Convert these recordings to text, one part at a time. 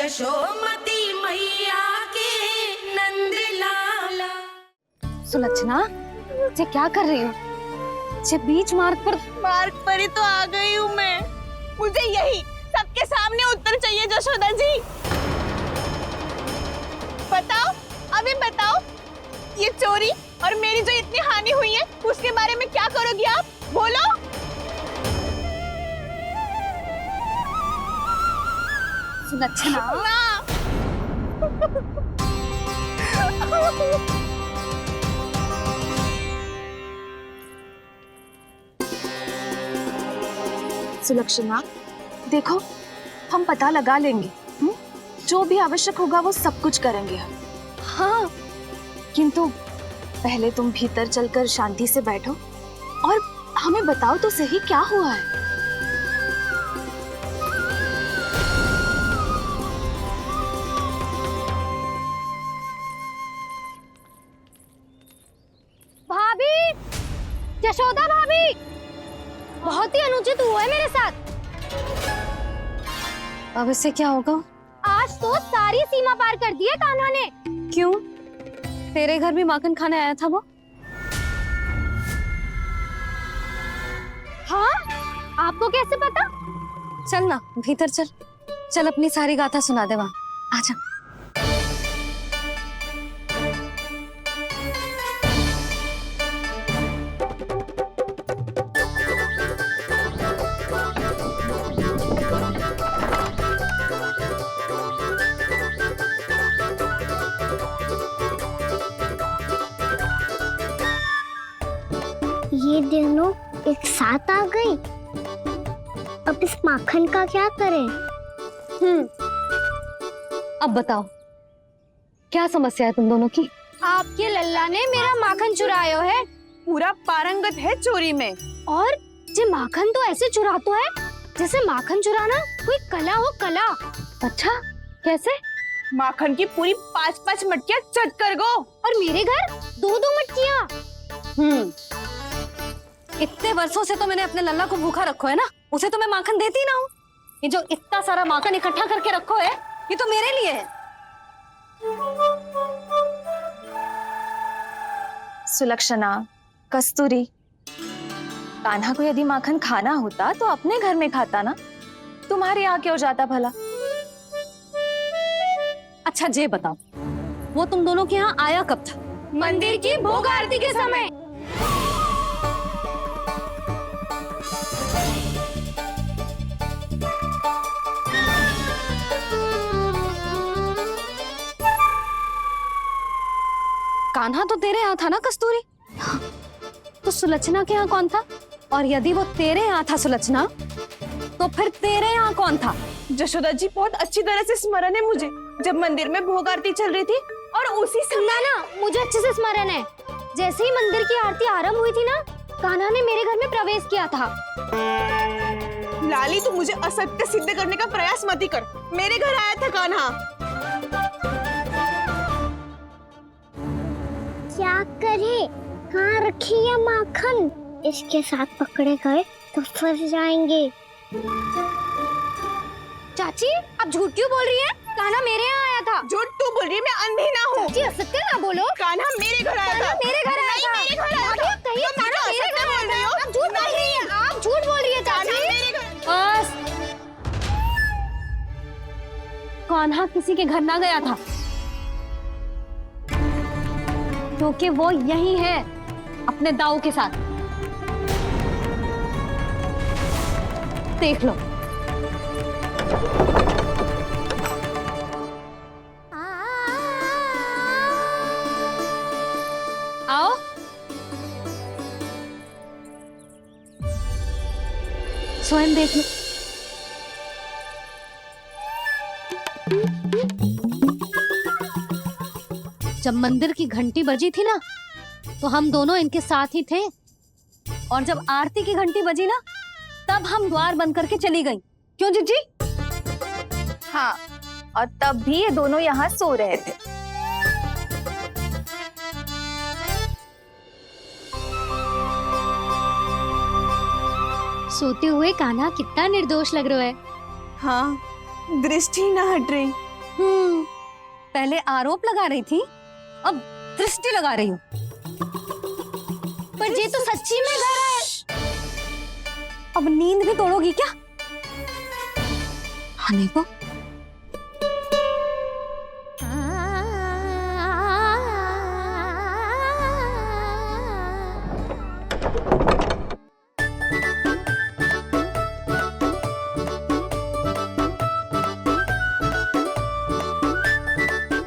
यशोमती मैया के नंद लाला। सुलक्षणा, ये क्या कर रही हो? ये बीच मार्ग पर ही तो आ गई हूँ मैं। मुझे यही सबके सामने उत्तर चाहिए जशोदा जी। बताओ, अभी बताओ, ये चोरी और मेरी जो इतनी हानि हुई है उसके बारे में क्या करोगी आप? बोलो। सुलक्षणा, सुलक्षणा, देखो हम पता लगा लेंगे, जो भी आवश्यक होगा वो सब कुछ करेंगे हम। हाँ, किंतु पहले तुम भीतर चलकर शांति से बैठो और हमें बताओ तो सही क्या हुआ है। भाभी, यशोदा भाभी, बहुत ही अनुचित हुआ है मेरे साथ। अब इससे क्या होगा? आज तो सारी सीमा पार कर दी है कान्हा ने। क्यों? तेरे घर भी माखन खाने आया था वो? हाँ, आपको कैसे पता? चल ना भीतर चल, चल अपनी सारी गाथा सुना दे वहां। आजा। ये दोनों एक साथ आ गई। अब इस माखन का क्या करें? अब बताओ क्या समस्या है तुम दोनों की? आपके लल्ला ने मेरा माखन चुरायो है। पूरा पारंगत है चोरी में। और ये माखन तो ऐसे चुराता है जैसे माखन चुराना कोई कला हो, कला। अच्छा, कैसे? माखन की पूरी 5-5 मटकियां चट कर गो। और मेरे घर 2-2 मटकियां। इतने वर्षों से तो मैंने अपने लल्ला को भूखा रखो है ना, उसे तो मैं माखन देती ना हूँ। ये जो इतना सारा माखन इकट्ठा करके रखो है, ये तो मेरे लिए है। सुलक्षणा, कस्तूरी, कान्हा को यदि माखन खाना होता तो अपने घर में खाता ना, तुम्हारे यहाँ क्यों जाता भला? अच्छा ये बताओ, वो तुम दोनों के यहाँ आया कब था? मंदिर की भोग आरती के समय। कान्हा तो तेरे यहाँ था ना कस्तूरी? तो सुलक्षणा के यहाँ कौन था? और यदि वो तेरे यहाँ था सुलक्षणा, तो फिर तेरे यहाँ कौन था? जशोदा जी, बहुत अच्छी तरह से स्मरण है मुझे, जब मंदिर में भोग आरती चल रही थी और उसी समय ना, मुझे अच्छे से स्मरण है। जैसे ही मंदिर की आरती आरंभ हुई थी ना, कान्हा ने मेरे घर में प्रवेश किया था। लाली, तू मुझे असत्य सिद्ध करने का प्रयास मत ही कर। मेरे घर आया था कान्हा। क्या करे? कहाँ रखी है माखन? इसके साथ पकड़े गए तो फंस जाएंगे। चाची, आप झूठ क्यों बोल रही हैं? कान्हा मेरे यहाँ आया था। झूठ तू बोल रही है? मैं अंधी ना हूँ। चाची, असत्य ना बोलो। कान्हा मेरे घर आया था। मेरे घर आया था। मेरे घर आया था। कहिए कान्हा मेरे घर बोल रही हो? आप झूठ बोल रही हैं। आप झूठ बोल रही है चाची। बस, कान्हा किसी के घर ना गया था, क्योंकि वो यही है अपने दाऊ के साथ। देख लो। आओ। स्वयं देख लो। जब मंदिर की घंटी बजी थी ना, तो हम दोनों इनके साथ ही थे, और जब आरती की घंटी बजी ना, तब हम द्वार बंद करके चली गई। क्यों जीजी? हाँ, और तब भी ये दोनों यहाँ सो रहे थे। सोते हुए कान्हा कितना निर्दोष लग रहा है। हाँ, दृष्टि ना हट रही। पहले आरोप लगा रही थी, अब दृष्टि लगा रही हूँ। पर ये तो सच्ची में घर है। अब नींद भी तोड़ोगी क्या? हनी को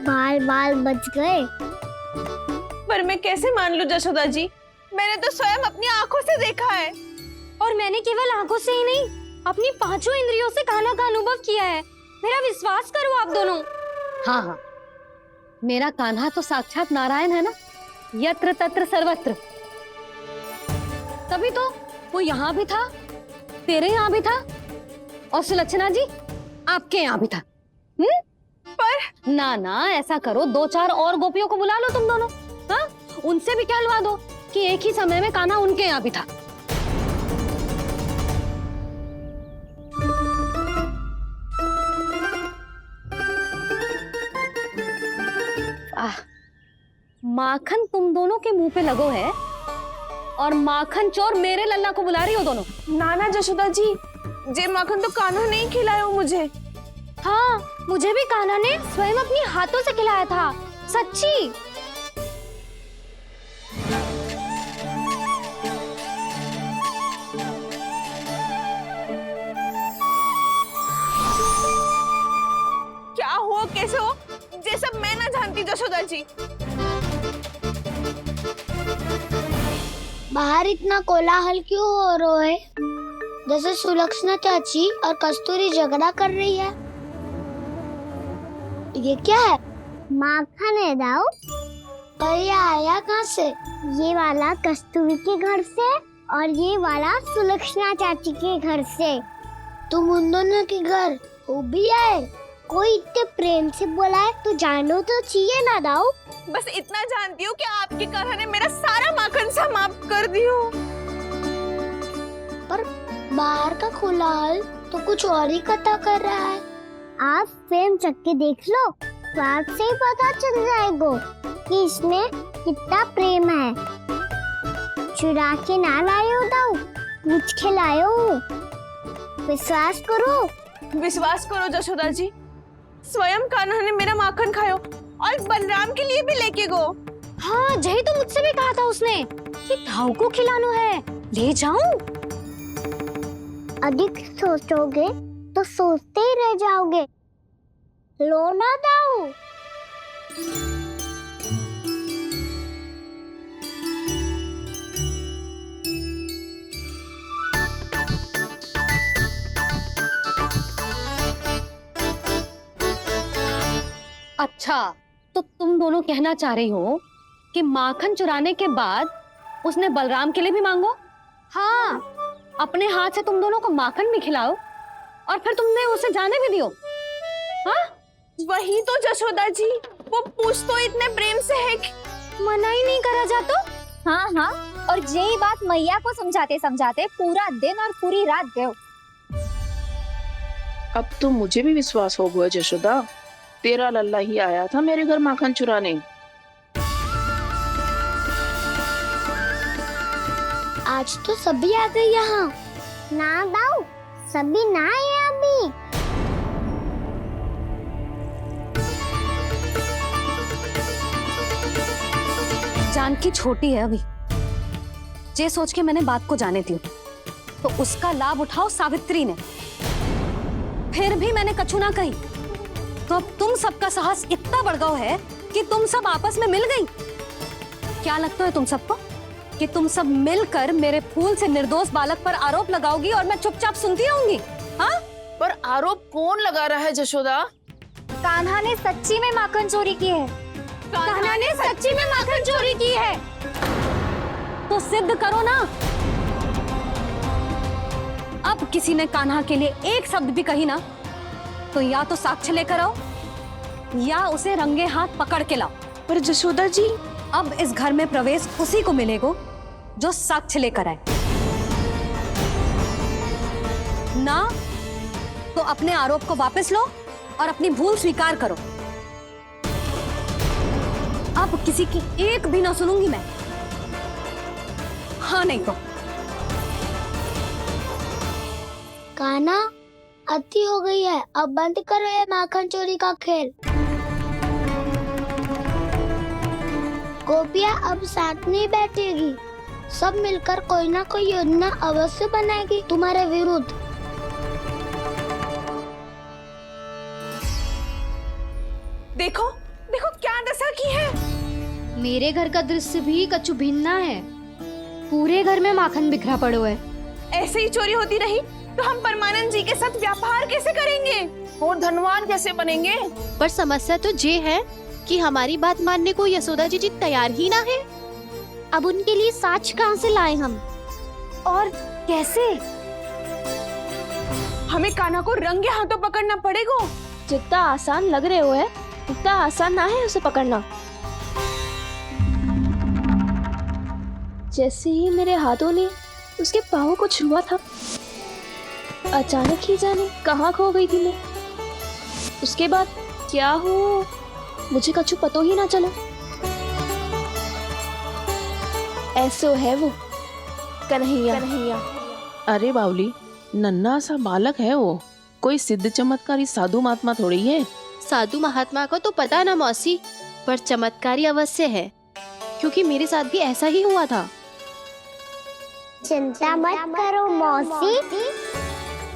बाल बाल बच गए। पर मैं कैसे मान लूं जशोदा जी, मैंने तो स्वयं अपनी आंखों से देखा है। और मैंने केवल आंखों से ही नहीं, अपनी पांचों इंद्रियों से कान्हा का अनुभव किया है। मेरा विश्वास करो आप दोनों। हाँ हाँ, मेरा कान्हा तो साक्षात नारायण है ना, यत्र तत्र सर्वत्र। तभी तो वो यहाँ भी था, तेरे यहाँ भी था, और सुलक्षणा जी आपके यहाँ भी था। पर ना ना, ऐसा करो, 2-4 और गोपियों को बुला लो तुम दोनों। हाँ, उनसे भी कहलवा दो कि एक ही समय में कान्हा उनके यहाँ भी था। माखन तुम दोनों के मुंह पे लगो है, और माखन चोर मेरे लल्ला को बुला रही हो दोनों। नाना जशोदा जी, जे माखन तो कान्हा ने ही खिलाया हो मुझे। हाँ, मुझे भी कान्हा ने स्वयं अपनी हाथों से खिलाया था, सच्ची। क्या हो कैसे हो, ये सब मैं ना जानती जशोदा जी। बाहर इतना कोलाहल क्यों हो रहा है? जैसे सुलक्षणा चाची और कस्तूरी झगड़ा कर रही है। ये क्या है? माखन है दाऊ। और ये आया कहाँ से? ये वाला कस्तूरी के घर से और ये वाला सुलक्षणा चाची के घर से। तुम उन दोनों के घर हो भी आए? कोई इतने प्रेम से बोला है तो जानो तो चाहिए ना दाऊ। बस इतना जानती हूँ कि आपके कान्हा ने मेरा सारा माखन समाप्त कर दियो। पर बाहर का कोलाहल तो कुछ और ही कथा कर रहा है। आप फिल्म चख के देख लो, तो आपसे ही पता चल जाएगा कि इसमें कितना प्रेम है। चुरा के ना लाए हो दाऊ, पूछ के लाए हो। विश्वास करो जशोदा जी, स्वयं कान्हा ने मेरा माखन खायो और बलराम के लिए भी लेके गो। हाँ, जही तो मुझसे भी कहा था उसने कि दाऊ को खिलाना है, ले जाऊं। अधिक सोचोगे तो सोचते ही रह जाओगे। लो ना दाऊ। अच्छा, तो तुम दोनों कहना चाह रही हो कि माखन चुराने के बाद उसने बलराम के लिए भी मांगो? हाँ, अपने हाथ से तुम दोनों को माखन भी खिलाओ और फिर तुमने उसे जाने भी दियो। हाँ, वही तो जशोदा जी, वो पूछ तो इतने प्रेम से है कि मना ही नहीं करा जातो। हाँ हाँ, और यही बात मैया को समझाते समझाते पूरा दिन और पूरी रात गयो। अब तो मुझे भी विश्वास हो गया जशोदा, तेरा लल्ला ही आया था मेरे घर माखन चुराने। आज तो सभी आ गए यहाँ। ना दाऊ, सभी ना आए अभी। जानकी छोटी है अभी, ये सोच के मैंने बात को जाने दी, तो उसका लाभ उठाओ सावित्री ने। फिर भी मैंने कछु ना कही, तो अब तुम सबका साहस इतना बढ़ गया है कि तुम सब आपस में मिल गई। क्या लगता है तुम सबको कि तुम सब मिलकर मेरे फूल से निर्दोष बालक पर आरोप लगाओगी और मैं चुपचाप सुनती रहूंगी? हाँ, पर आरोप कौन लगा रहा है जशोदा? कान्हा ने सच्ची में माखन चोरी की है। कान्हा ने सच्ची में माखन चोरी की है, तो सिद्ध करो ना। अब किसी ने कान्हा के लिए एक शब्द भी कही ना, तो या तो साक्ष्य लेकर आओ या उसे रंगे हाथ पकड़ के लाओ। पर जशोदा जी, अब इस घर में प्रवेश उसी को मिलेगा जो साक्ष्य लेकर आए। ना तो अपने आरोप को वापस लो और अपनी भूल स्वीकार करो। अब किसी की एक भी ना सुनूंगी मैं। हाँ नहीं तो कान्हा, अति हो गई है, अब बंद करो ये माखन चोरी का खेल। गोपियाँ अब साथ नहीं बैठेगी, सब मिलकर कोई ना कोई योजना अवश्य बनाएगी तुम्हारे विरुद्ध। देखो देखो क्या दशा की है। मेरे घर का दृश्य भी कछु भिन्न है। पूरे घर में माखन बिखरा पड़ो है। ऐसे ही चोरी होती रही तो हम परमानंद जी के साथ व्यापार कैसे करेंगे और धनवान कैसे बनेंगे? पर समस्या तो ये है कि हमारी बात मानने को यशोदा जी तैयार ही ना है। अब उनके लिए साच कहाँ से लाए हम, और कैसे? हमें कान्हा को रंगे हाथों पकड़ना पड़ेगा। जितना आसान लग रहे हो है उतना आसान ना है उसे पकड़ना। जैसे ही मेरे हाथों ने उसके पाँव को छुआ था, अचानक ही जाने कहाँ खो गई थी मैं। उसके बाद क्या हो मुझे कछु पतो ही ना चला। ऐसो है वो कन्हैया। अरे बावली, नन्हा सा बालक है वो, कोई सिद्ध चमत्कारी साधु महात्मा थोड़ी है। साधु महात्मा को तो पता ना मौसी, पर चमत्कारी अवश्य है, क्योंकि मेरे साथ भी ऐसा ही हुआ था। चिंता मत करो मौसी,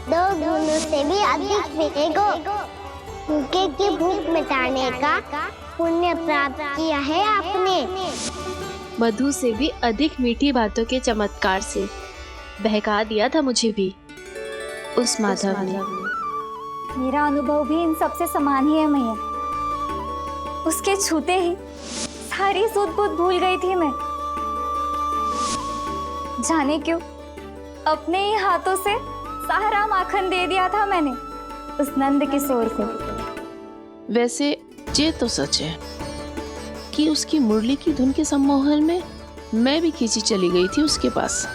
2 गुणों से भी अधिक मिलेगा। भूखे की भूख मिटाने का पुण्य प्राप्त किया है आपने। मधु से भी अधिक मीठी बातों के चमत्कार से बहका दिया था मुझे भी उस माधव ने। मेरा अनुभव भी इन सबसे समान ही है मैया। उसके छूते ही सारी सूध बूध भूल गई थी मैं। जाने क्यों अपने ही हाथों से सारा माखन दे दिया था मैंने उस नंद किशोर को। वैसे ये तो सच है कि उसकी मुरली की धुन के सम्मोहन में मैं भी खींची चली गई थी उसके पास।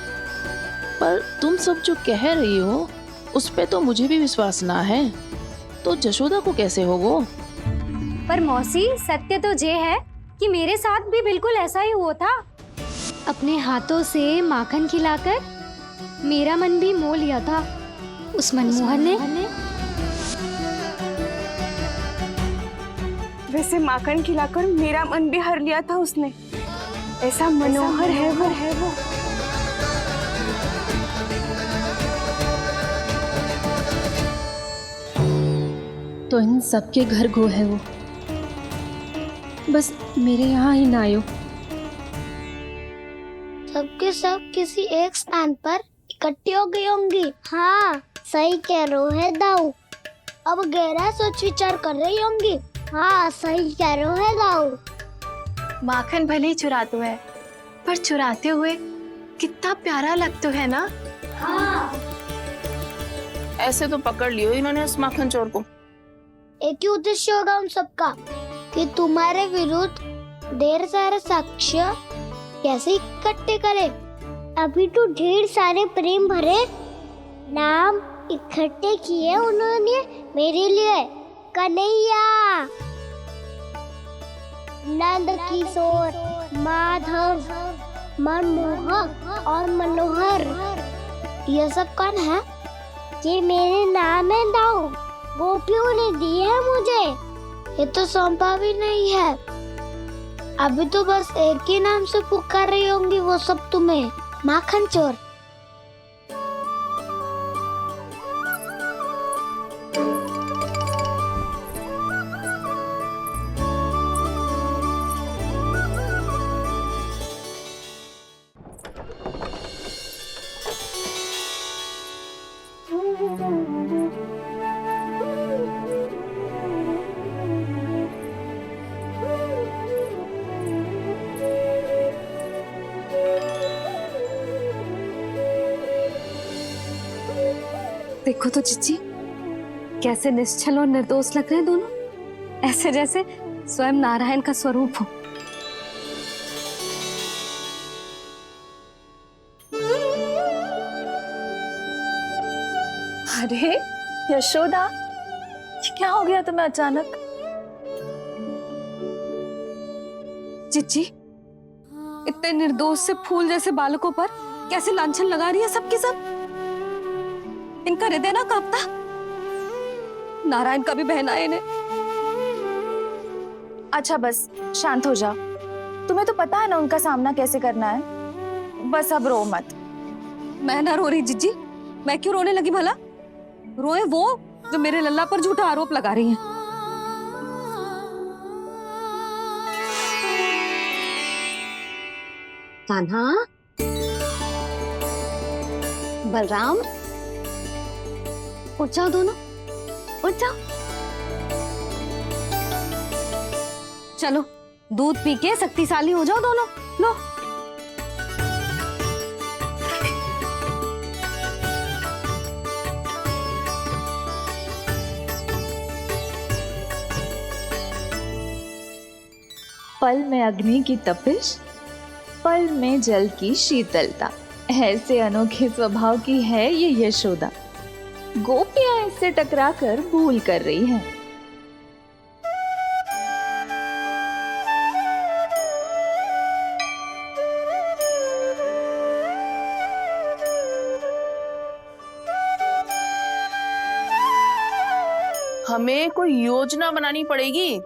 पर तुम सब जो कह रही हो उस पे तो मुझे भी विश्वास ना है, तो जशोदा को कैसे होगो? पर मौसी, सत्य तो ये है कि मेरे साथ भी बिल्कुल ऐसा ही हुआ था। अपने हाथों से माखन खिलाकर मेरा मन भी मोह लिया था उस मनमोहन ने। वैसे माखन खिलाकर मेरा मन भी हर लिया था उसने। ऐसा मनोहर है वो। तो इन सबके घर गो है वो, बस मेरे यहाँ ही ना आयो। सबके सब किसी एक स्थान पर इकट्ठी हो गई होंगी। हाँ, सही कह रहे है दाऊ। अब गहरा सोच विचार कर रही होंगी। हाँ, सही कह रहे है दाऊ। माखन भले ही चुराते है, पर चुराते हुए कितना प्यारा लगता है ना। हाँ, ऐसे तो पकड़ लियो इन्होंने उस माखन चोर को। एक ही उद्देश्य होगा उन सबका कि तुम्हारे विरुद्ध ढेर सारे साक्ष्य कैसे इकट्ठे करें। अभी तो ढेर सारे प्रेम भरे नाम इकट्ठे किए उन्होंने मेरे लिए। कन्हैया, नंद किशोर, माधव, मनमोहक और मनोहर, ये सब कौन है? ये मेरे नाम है दाऊ। गोपियों ने दिए है मुझे, ये तो सौंपा भी नहीं है। अभी तो बस एक ही नाम से पुकार रही होंगी वो सब तुम्हें, माखन चोर। देखो तो जीजी, कैसे निश्चल और निर्दोष लग रहे हैं दोनों, ऐसे जैसे स्वयं नारायण का स्वरूप हो। अरे यशोदा, क्या हो गया तुम्हें अचानक? चिच्ची, इतने निर्दोष से फूल जैसे बालकों पर कैसे लांछन लगा रही है सबकी सब। इनका हृदय ना कांपता। नारायण का भी बहना है इन्हें। अच्छा बस शांत हो जाओ, तुम्हें तो पता है ना उनका सामना कैसे करना है। बस अब रो मत। मैं ना रो रही जिज्जी, मैं क्यों रोने लगी भला? रोए वो जो मेरे लल्ला पर झूठा आरोप लगा रही हैं। कान्हा, बलराम, उठ जाओ दोनों, उठ जाओ। चलो दूध पी के शक्तिशाली हो जाओ दोनों। लो। पल में अग्नि की तपिश, पल में जल की शीतलता, ऐसे अनोखे स्वभाव की है ये यशोदा। गोपियां इससे टकराकर भूल कर रही हैं। हमें कोई योजना बनानी पड़ेगी।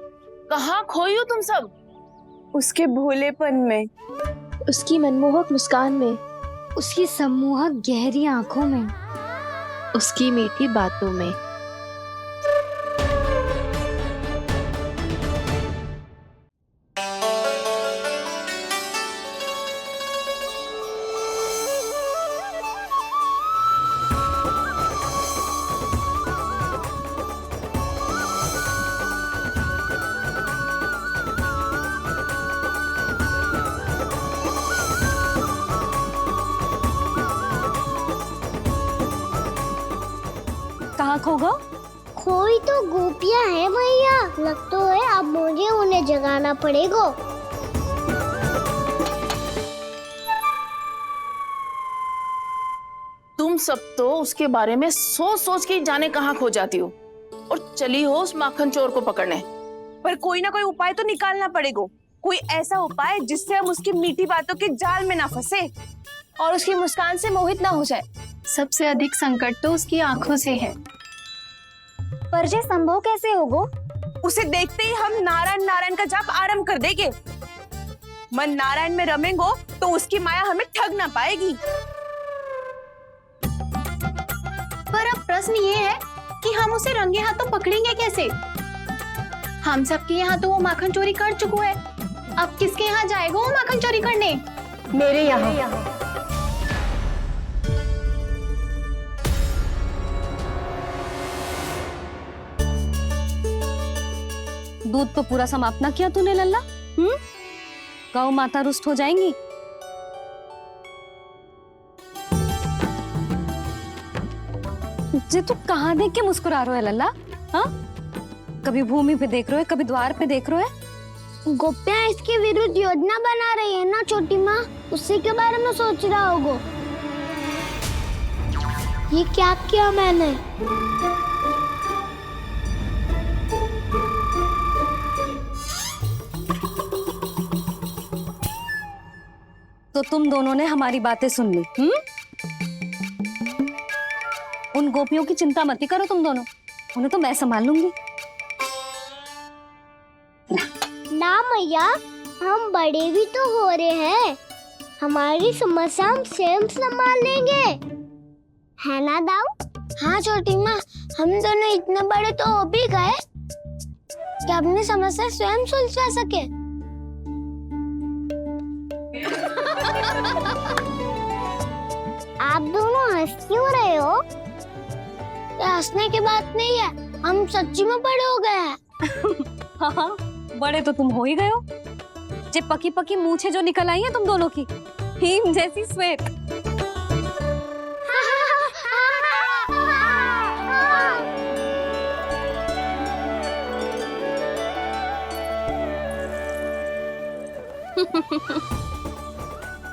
कहाँ खोई हो तुम सब? उसके भोलेपन में, उसकी मनमोहक मुस्कान में, उसकी सम्मोहक गहरी आंखों में, उसकी मीठी बातों में। कहाँ खो गो? कोई तो गोपियां हैं भैया, लगता है अब मुझे उन्हें जगाना पड़ेगा। तुम सब तो उसके बारे में सोच सोच के जाने कहाँ खो जाती हो और चली हो उस माखन चोर को पकड़ने। पर कोई ना कोई उपाय तो निकालना पड़ेगा। कोई ऐसा उपाय जिससे हम उसकी मीठी बातों के जाल में ना फंसे और उसकी मुस्कान से मोहित ना हो जाए। सबसे अधिक संकट तो उसकी आंखों से है। पर ये संभव कैसे होगा? उसे देखते ही हम नारायण नारायण का जाप आरंभ कर देंगे। मन नारायण में रमेंगो तो उसकी माया हमें ठग ना पाएगी। पर अब प्रश्न ये है कि हम उसे रंगे हाथों पकड़ेंगे कैसे? हम सबके यहाँ तो वो माखन चोरी कर चुका है। अब किसके यहाँ जाएगा वो माखन चोरी करने? मेरे यहाँ। दूध तो पूरा समाप्त ना किया तूने लल्ला। गौ माता रुष्ट हो जाएंगी। जे तू कहाँ देख के मुस्कुरा रहे है लल्ला? हाँ, कभी भूमि पे देख रहे हो, कभी द्वार पे देख रहे हो। गोपियां इसके विरुद्ध योजना बना रही है ना छोटी माँ, उसी के बारे में सोच रहा होगा। ये क्या किया मैंने? तो तुम दोनों ने हमारी बातें सुन ली। उन गोपियों की चिंता मत करो तुम दोनों, उन्हें तो मैं संभाल लूंगी। ना मैया, हम बड़े भी तो हो रहे हैं, हमारी समस्या हम स्वयं संभाल लेंगे, है ना दाऊ? हाँ छोटी माँ, हम दोनों इतने बड़े तो हो भी गए कि अपनी समस्या स्वयं सुलझा सके। आप दोनों हंस क्यों रहे हो? ये हंसने की बात नहीं है, हम सच्ची में बड़े हो गए हैं। हाँ, बड़े तो तुम हो ही गए हो। जे पकी पकी मूछें जो निकल आई हैं तुम दोनों की, हिम जैसी श्वेत।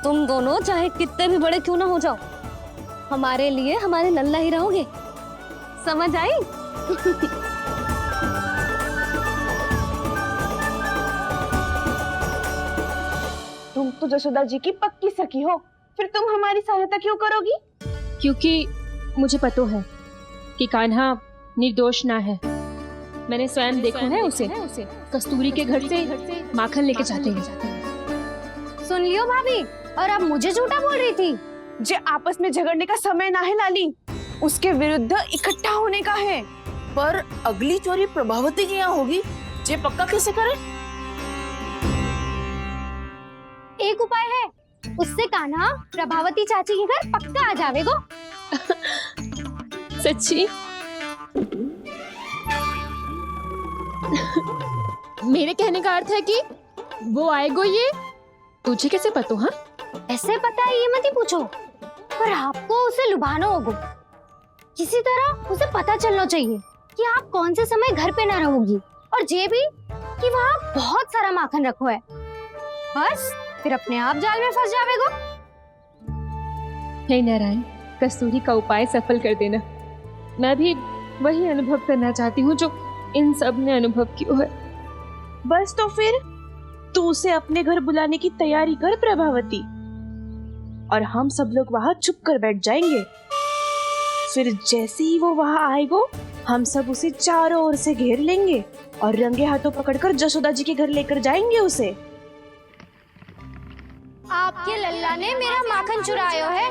तुम दोनों चाहे कितने भी बड़े क्यों ना हो जाओ, हमारे लिए हमारे लल्ला ही रहोगे। समझ आई? जसोदा जी की पक्की सखी हो, फिर तुम हमारी सहायता क्यों करोगी? क्योंकि मुझे पता है कि कान्हा निर्दोष ना है। मैंने स्वयं देखा है उसे कस्तूरी के घर से माखन लेके जाते हैं। सुन लियो भाभी, और अब मुझे झूठा बोल रही थी। जे आपस में झगड़ने का समय ना है लाली, उसके विरुद्ध इकट्ठा होने का है। पर अगली चोरी प्रभावती की यहाँ होगी, जे पक्का कैसे करे? एक उपाय है, उससे कान्हा प्रभावती चाची के घर पक्का आ जावेगो। सच्ची? मेरे कहने का अर्थ है कि वो आएगो। ये तुझे कैसे पता? हाँ, ऐसे पता है ये मत ही पूछो, पर आपको उसे लुभाना होगा। किसी तरह उसे पता चलना चाहिए कि आप कौन से समय घर पे ना रहोगी, और ये भी कि वहाँ बहुत सारा माखन रखो है। बस फिर अपने आप जाल में फंस जावेगो। हे नारायण, कस्तूरी का उपाय सफल कर देना। मैं भी वही अनुभव करना चाहती हूँ जो इन सब ने अनुभव किया है। बस तो फिर तू उसे अपने घर बुलाने की तैयारी कर प्रभावती, और हम सब लोग वहाँ चुप कर बैठ जाएंगे। फिर जैसे ही वो वहाँ आएगो, हम सब उसे चारों ओर से घेर लेंगे और रंगे हाथों पकड़कर जसोदा जी के घर लेकर जाएंगे उसे। आपके लल्ला ने मेरा माखन चुरायो है,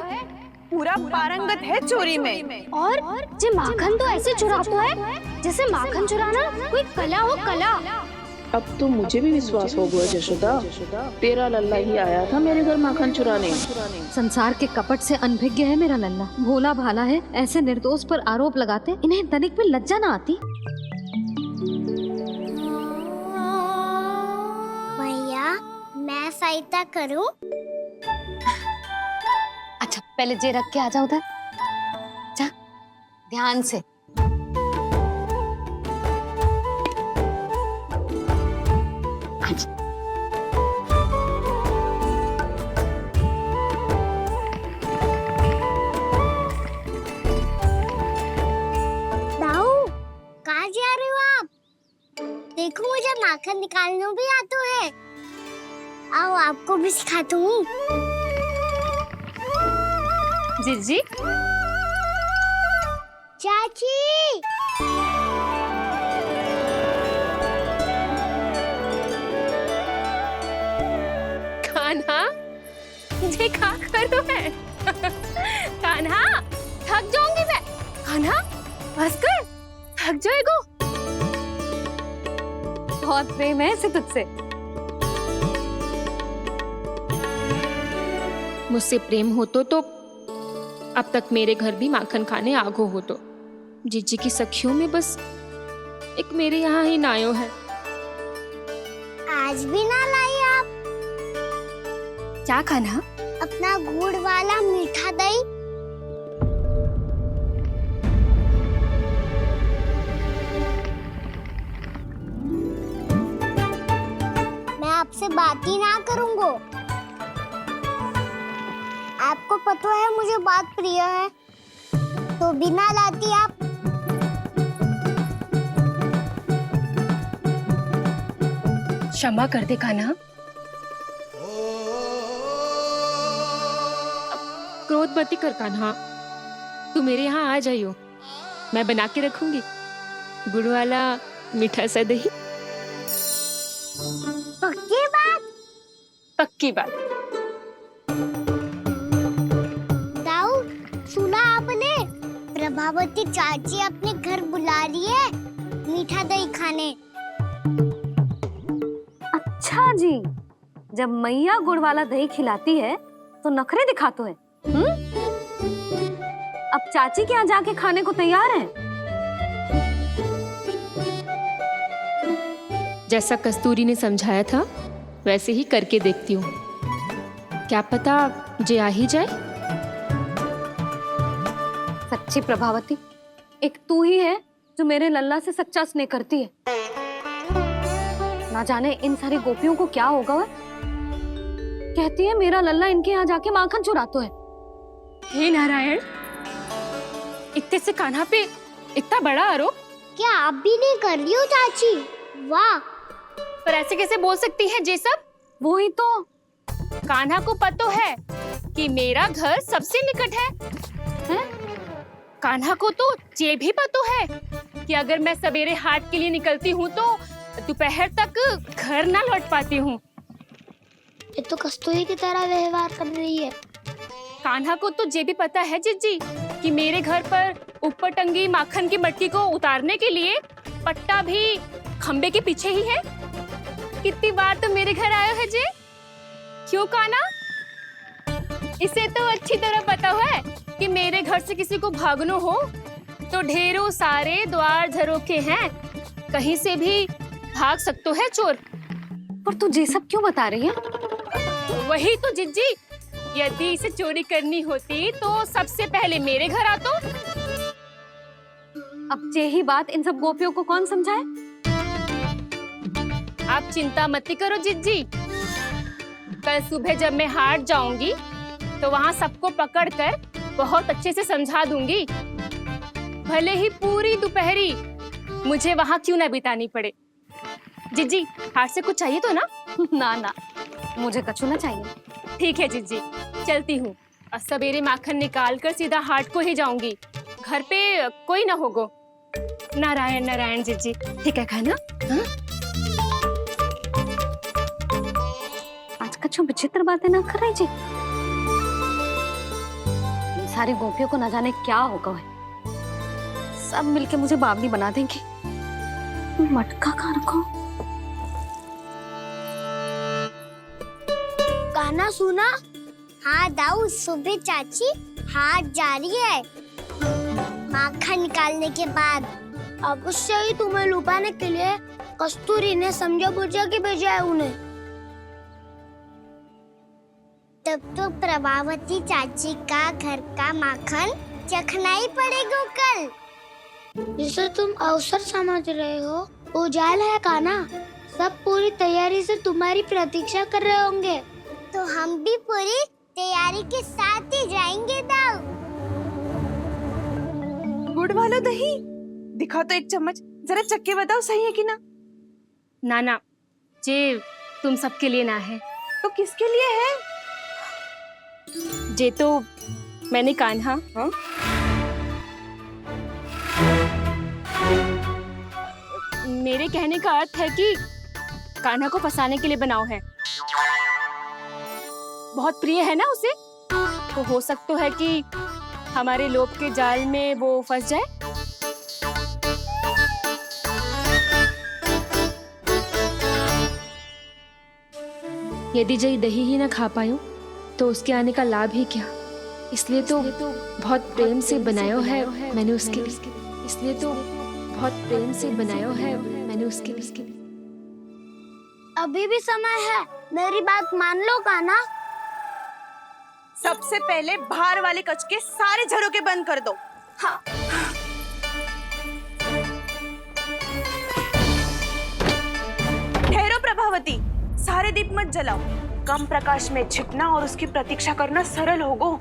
पूरा पारंगत है चोरी में। और जे माखन तो ऐसे चुराता है जैसे माखन चुराना कोई कला हो, कला। अब तो मुझे भी विश्वास हो गया जशोदा, तेरा लल्ला ही आया था मेरे घर माखन चुराने। संसार के कपट से अनभिज्ञ है मेरा लल्ला, भोला भाला है। ऐसे निर्दोष पर आरोप लगाते इन्हें तनिक भी लज्जा ना आती। भैया, मैं सहायता करूं? अच्छा, पहले जे रख के आ जाओ उधर। जा, ध्यान से। दाऊ, कहाँ जा रहे हो आप? देखो मुझे माखन निकालना भी आता है। आओ आपको भी सिखाता हूँ। जीजी, चाची, कान्हा, ये क्या करो है? कान्हा, थक जाऊंगी मैं। कान्हा, बस कर, थक जाएगो। बहुत प्रेम है इसे तुझसे। मुझसे प्रेम होतो तो अब तक मेरे घर भी माखन खाने आगो होतो। जीजी की सखियों में बस एक मेरे यहाँ ही नायो है। आज भी ना लाई आप क्या खाना? अपना गुड़ वाला मीठा दही? मैं आपसे बात ही ना करूंगा। आपको पता है मुझे बात प्रिय है, तो बिना लाती आप। क्षमा कर दे कान्हा। क्रोध मत कर कान्हा, तू मेरे यहाँ आ जाइयो, मैं बना के रखूंगी गुड़ वाला मीठा सा दही। पक्की बात? पक्की बात। दाऊ, सुना आपने? प्रभावती चाची अपने घर बुला रही है मीठा दही खाने। अच्छा जी, जब मैया गुड़ वाला दही खिलाती है तो नखरे दिखाते हैं। अब चाची के यहाँ जाके खाने को तैयार हैं। जैसा कस्तूरी ने समझाया था वैसे ही करके देखती हूँ, क्या पता जे आ ही जाए। सच्ची प्रभावती, एक तू ही है जो मेरे लल्ला से सच्चा स्नेह करती है। ना जाने इन सारी गोपियों को क्या होगा। वह कहती है मेरा लल्ला इनके यहाँ जाके माखन चुराता है। हे नारायण, इतने से कान्हा पे इतना बड़ा आरोप? क्या आप भी नहीं कर रही हो चाची? वाह! पर ऐसे कैसे बोल सकती है जे सब? वो ही तो, कान्हा को पता है कि मेरा घर सबसे निकट है, हैं? कान्हा को तो ये भी पता है कि अगर मैं सवेरे हाट के लिए निकलती हूँ तो दोपहर तक घर ना लौट पाती हूँ। ये तो कस्तूरी की तरह व्यवहार कर रही है। कान्हा को तो ये भी पता है जीजी कि मेरे घर पर ऊपर टंगी माखन की मटकी को उतारने के लिए पट्टा भी खंबे के पीछे ही है। कितनी बार तो मेरे घर आया है जी। क्यों कान्हा? इसे तो अच्छी तरह पता है कि मेरे घर से किसी को भागना हो तो ढेरों सारे द्वार झरोखे हैं, कहीं से भी भाग सकते है चोर। पर तू ये सब क्यों बता रही है? वही तो जिज्जी, यदि इसे चोरी करनी होती तो सबसे पहले मेरे घर आतो। अब यही बात इन सब गोपियों को कौन समझाए? आप चिंता मत करो जिज्जी, कल सुबह जब मैं हाट जाऊंगी तो वहाँ सबको पकड़कर बहुत अच्छे से समझा दूंगी, भले ही पूरी दोपहरी मुझे वहाँ क्यों ना बितानी पड़े। जिज्जी, हाट से कुछ चाहिए तो ना? ना ना, मुझे कछु ना चाहिए। ठीक है जिज्जी, चलती हूँ। और सवेरे माखन निकाल कर सीधा हाट को ही जाऊंगी, घर पे कोई ना होगो। नारायण नारायण जिज्जी, ठीक है खाना? हाँ? आज कछु विचित्र बातें ना कर रही जी। इन सारी गोपियों को न जाने क्या होगा है, सब मिलके मुझे बावली बना देंगे। मटका कहाँ रखो? गाना सुना? हाँ दाऊ, सुबह चाची हाथ जा रही है माखन निकालने के बाद। अवश्य ही तुम्हें लुभाने के लिए कस्तूरी ने समझा बुझा के भेजा है उन्हें। तब तो प्रभावती चाची का घर का माखन चखना ही पड़ेगा कल। जिसे तुम अवसर समझ रहे हो, उजाल है काना। सब पूरी तैयारी से तुम्हारी प्रतीक्षा कर रहे होंगे। तो हम भी पूरी तैयारी के साथ ही जाएंगे दाऊ। गुड़ वाला दही दिखा तो एक चम्मच, जरा चक्के बताओ सही है कि ना? ना ना, जे तुम सबके लिए ना है। तो किसके लिए है? जे तो मैंने कान्हा, हाँ? मेरे कहने का अर्थ है कि कान्हा को फंसाने के लिए बनाओ है। बहुत प्रिय है ना उसे, तो हो सकता है कि हमारे लोभ के जाल में वो फंस जाए। यदि जय दही ही ना खा पायो तो उसके आने का लाभ ही क्या। इसलिए तो बहुत प्रेम से बनायो है मैंने उसके लिए। इसलिए तो बहुत प्रेम से बनायो है मैंने उसके लिए। अभी भी समय है, मेरी बात मान लो काना। सबसे पहले बाहर वाले कच के सारे झरोके बंद कर दो। हाँ। ठहरो प्रभावती, सारे दीप मत जलाओ। कम प्रकाश में छिपना और उसकी प्रतीक्षा करना सरल होगो।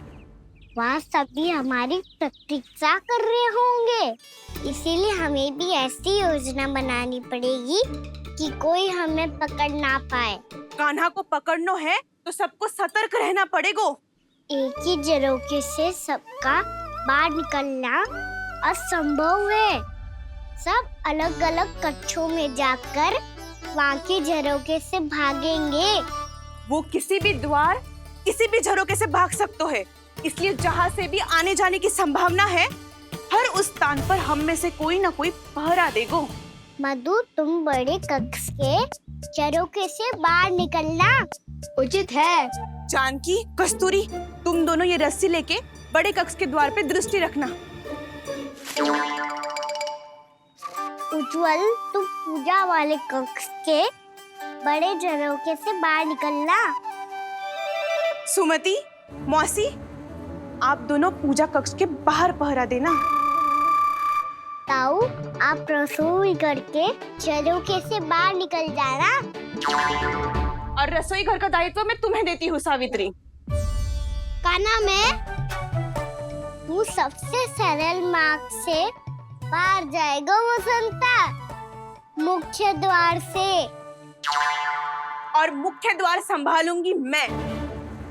वहाँ सभी हमारी प्रतीक्षा कर रहे होंगे, इसीलिए हमें भी ऐसी योजना बनानी पड़ेगी कि कोई हमें पकड़ ना पाए। कान्हा को पकड़ना है तो सबको सतर्क रहना पड़ेगा। एक ही झरोके से सबका बाहर निकलना असंभव है। सब अलग अलग कक्षों में जाकर वहाँ के झरोके से भागेंगे। वो किसी भी द्वार, किसी भी झरोके से भाग सकते है, इसलिए जहाँ से भी आने जाने की संभावना है, हर उस स्थान पर हम में से कोई ना कोई पहरा देगो। मधु, तुम बड़े कक्ष के झरोके से बाहर निकलना उचित है। जानकी, कस्तूरी, तुम दोनों ये रस्सी लेके बड़े कक्ष के द्वार पे दृष्टि रखना। उज्जवल, तुम पूजा वाले कक्ष के बड़े झरोके से बाहर निकलना। सुमति, मौसी, आप दोनों पूजा कक्ष के बाहर पहरा देना। ताऊ, आप रसोई करके झरोके से बाहर निकल जाना। और रसोई घर का दायित्व मैं तुम्हें देती हूँ सावित्री। काना, तू सबसे सरल मार्ग से बाहर जाएगा वसंता, मुख्य द्वार से। और मुख्य द्वार संभालूंगी मैं।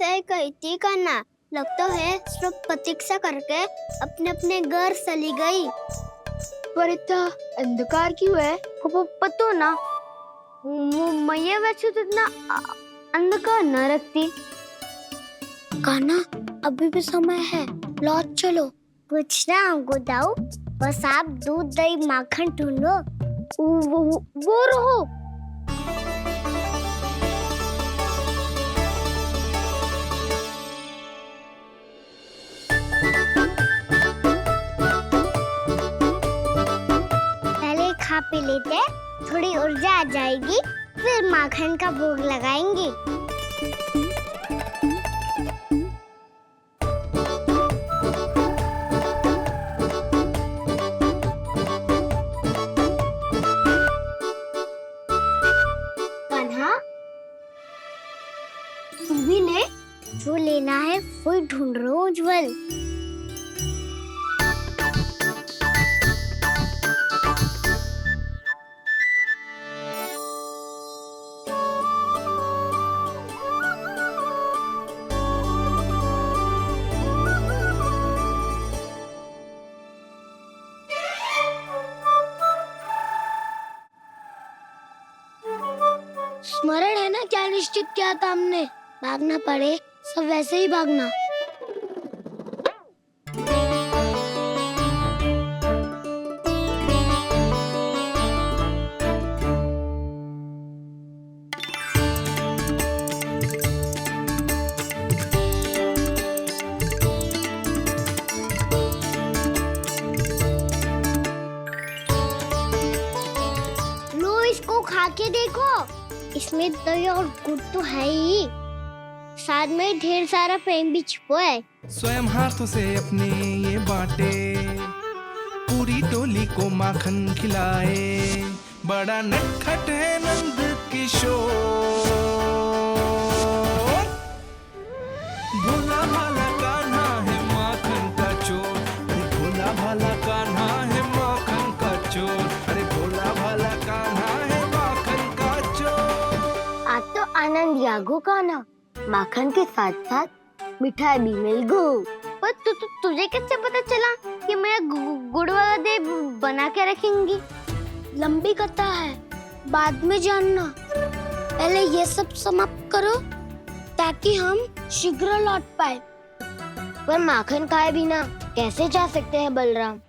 सही कही थी कान्हा, लगता है सब प्रतीक्षा करके अपने अपने घर चली गई। पर इतना अंधकार क्यों है? पतो ना, मैया वैसे तो इतना अंधकार न रखती। कान्हा अभी भी समय है, लौट चलो। कुछ ना हमको दाऊ, बस आप दूध दही माखन ढूंढो। वो रहो। पहले खा पी लेते, थोड़ी ऊर्जा आ जाएगी, फिर माखन का भोग लगाएंगे। कान्हा, तू भी ले, जो लेना है वही ढूंढ रहा हूँ उज्जवल। स्मरण है ना क्या निश्चित किया था हमने? भागना पड़े सब वैसे ही भागना। लो इसको खा के देखो, इसमें दही और गुड़ तो है ही, साथ में ढेर सारा प्रेम भी छुपा है। स्वयं हाथों से अपने ये बांटे, पूरी टोली को माखन खिलाए, बड़ा नटखट है नंद किशोर। भोला भाला कान्हा है माखन का चोर, अरे भोला भाला कान्हा है माखन का चोर, अरे भोला भाला कान्हा है माखन का चोर। आज तो आनंद यागो कान्हा, माखन के साथ साथ मिठाई भी मिल गई। पर तुझे कैसे पता चला कि मैं गुड़ वाला दे बना के रखेंगी? लंबी कथा है, बाद में जानना। पहले ये सब समाप्त करो ताकि हम शीघ्र लौट पाए। पर माखन खाए बिना कैसे जा सकते हैं बलराम?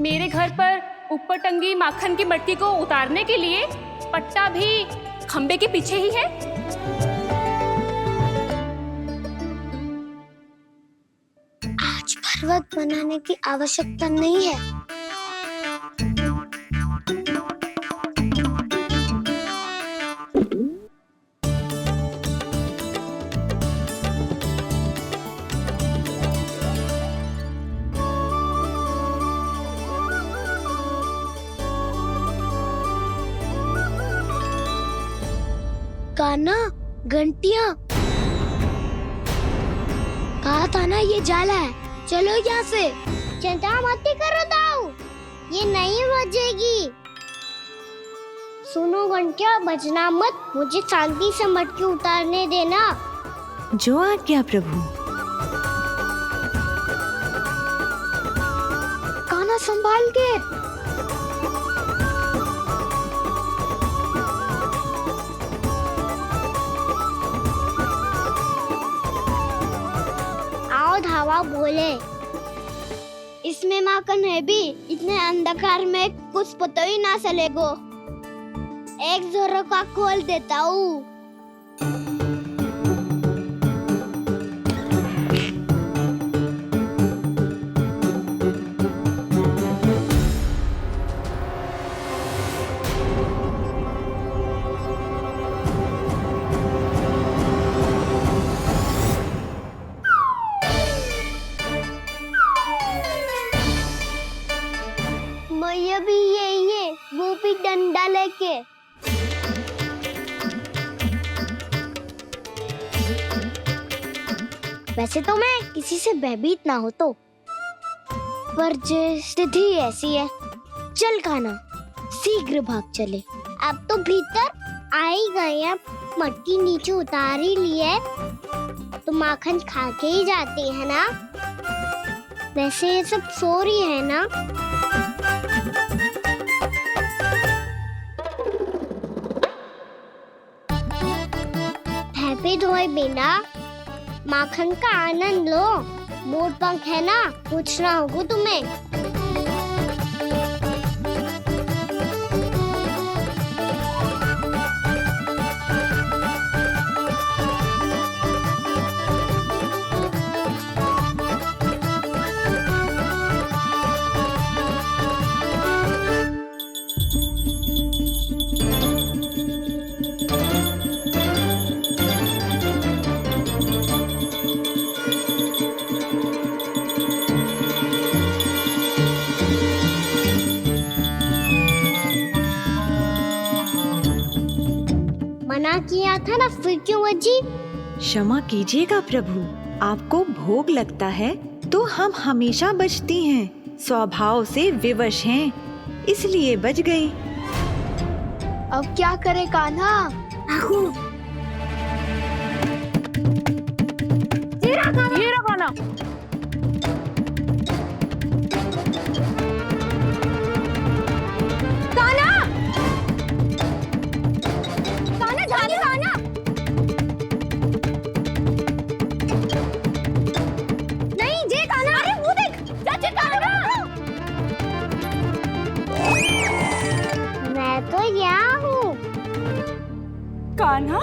मेरे घर पर ऊपर टंगी माखन की मटकी को उतारने के लिए पट्टा भी खंबे के पीछे ही है। आज पर्वत बनाने की आवश्यकता नहीं है। कान्हा, घंटियां, कहा था ना ये जाला है, चलो यहाँ से। चिंता मत करो दाऊ, ये नहीं बजेगी। सुनो घंटिया, बजना मत, मुझे शांति से मटकी उतारने देना। जो आज्ञा प्रभु। कान्हा संभाल के। धावा बोले, इसमें माखन है भी, इतने अंधकार में कुछ पता ही ना चलेगो। एक जोरों का खोल देता हूँ। मैया भी यही है, वो भी डंडा लेके। वैसे तो मैं किसी से भयभीत ना हो तो, पर स्थिति ऐसी है। चल कान्हा, शीघ्र भाग चले। अब तो भीतर आ ही गए हैं, मटकी नीचे उतार ही ली है, तो माखन खा के ही जाते हैं ना। वैसे ये सब सो रही है ना। हैप्पी धोए बिना माखन का आनंद लो। मोर पंख है ना, पूछना होगा तुम्हें। मना किया था ना, फिर क्यों बची? क्षमा कीजिएगा प्रभु, आपको भोग लगता है तो हम हमेशा बचती हैं, स्वभाव से विवश हैं, इसलिए बच गई। अब क्या करे कान्हा? ये रहा कान्हा। मैं तो यहाँ हूँ। कान्हा,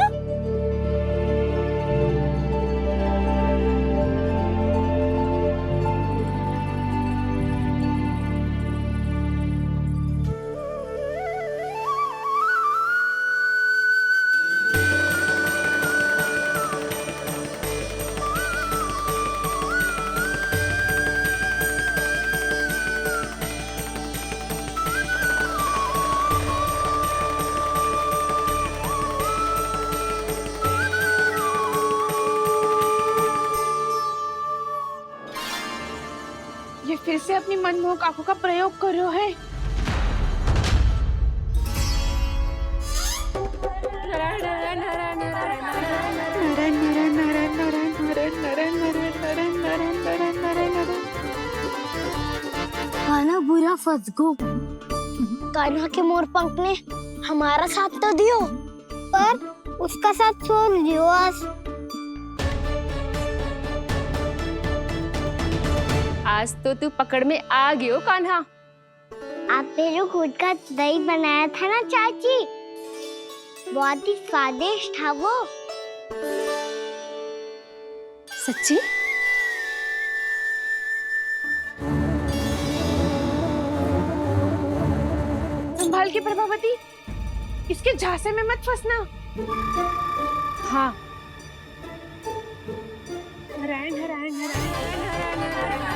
ये फिर से अपनी मनमोहक आंखों का प्रयोग कर रहे है। कान्हा बुरा फंस गो। कान्हा के मोर पंख ने हमारा साथ तो दियो, पर उसका साथ छोड़ दियो। आज तो तू पकड़ में आ गयो कान्हा। आपने जो खुद का दही बनाया था ना चाची, बहुत ही स्वादिष्ट था वो। सच्ची? संभाल के प्रभावती, इसके झांसे में मत फंसना। हाँ। नारायण नारायण नारायण नारायण नारायण।